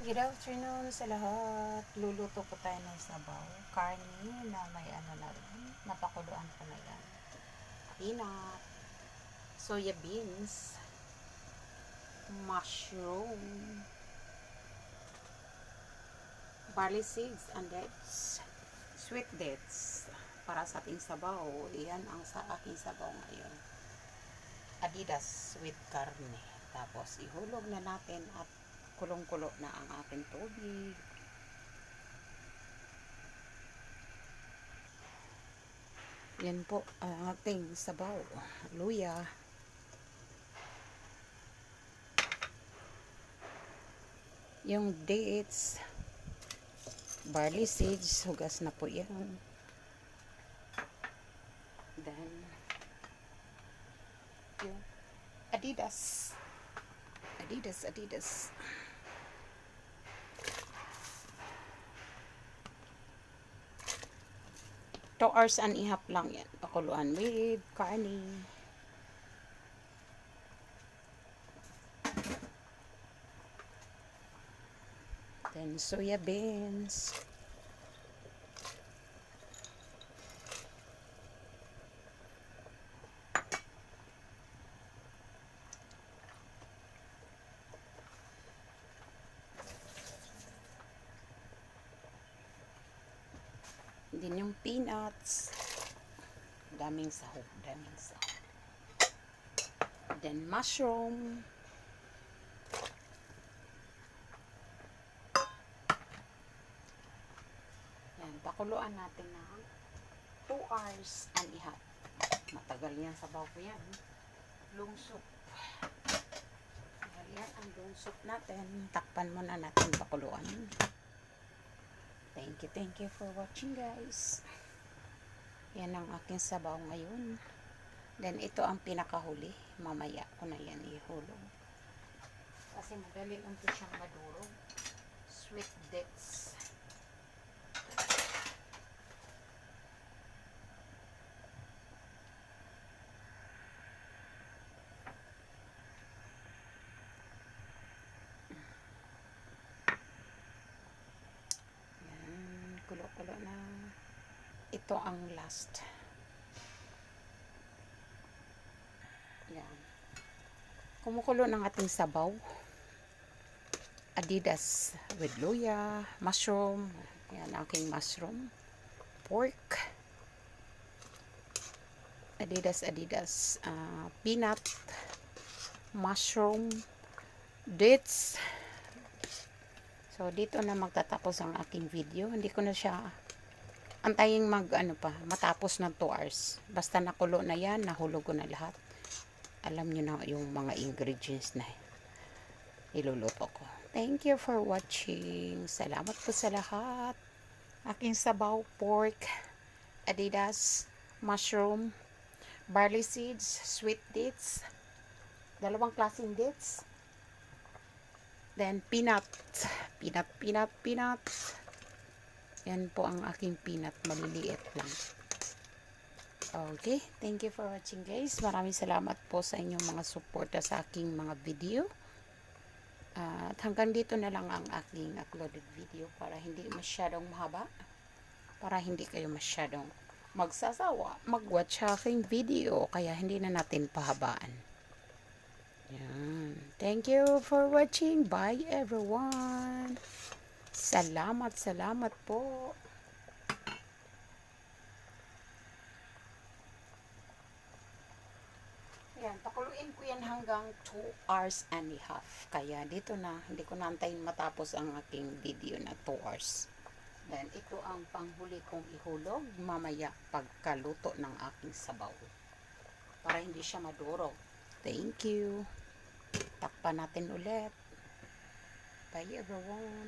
Good afternoon sa lahat. Luluto po tayo ng sabaw. Karne na may ano na rin. Napakuluan ko na yan. Peanut. Soya beans. Mushroom. Barley seeds and dates. Sweet dates. Para sa ating sabaw. Iyan ang sa aking sabaw ngayon. Adidas with karne. Tapos ihulog na natin at kulong-kulo na ang ating tubig. Yan po ang ating sabaw. Luya. Yung dates, barley seeds, hugas na po yan. Then, yung Adidas. Adidas. 2 hours and a half lang yan. Pakuluan with karne. Then soya beans. Din yung peanuts. Daming sahog. Then mushroom. Yan, pakuluan natin ng 2 hours and a half. Matagal yan sabaw ko yan. Lungsok. Yan ang lungsok natin. Takpan muna natin pakuluan. Thank you for watching, guys. Yan ang aking sabaw ngayon. Then ito ang pinakahuli. Mamaya ko na yan ihulog. Kasi madali lang ito siyang madurog. Sweet dates. Kulo-kulo na. Ito ang last. Yan. Kumukulo ng ating sabaw. Adidas with luya, mushroom. Yan, aking mushroom. Pork. Adidas. Peanut. Mushroom. Dates. So, dito na magtatapos ang aking video. Hindi ko na siya antayin matapos ng 2 hours. Basta nakulo na yan, nahulog ko na lahat. Alam nyo na yung mga ingredients na iluluto ko. Thank you for watching. Salamat po sa lahat. Aking sabaw, pork, Adidas, mushroom, barley seeds, sweet dates, 2 klaseng dates, then peanut. Yan po ang aking peanut. Maliliit lang. Okay. Thank you for watching, guys. Maraming salamat po sa inyong mga suporta sa aking mga video. At hanggang dito na lang ang aking uploaded video para hindi masyadong mahaba. Para hindi kayo masyadong magsasawa mag-watch sa aking video. Kaya hindi na natin pahabaan. Yan. Thank you for watching. Bye, everyone. Salamat po. Yan, pakuluin ko yan hanggang 2 hours and a half. Kaya dito na, hindi ko na antayin matapos ang aking video na 2 hours. Then, ito ang panghuli kong ihulog mamaya pagkaluto ng aking sabaw. Para hindi siya madurog. Thank you. Takpan natin ulit. Bye, everyone.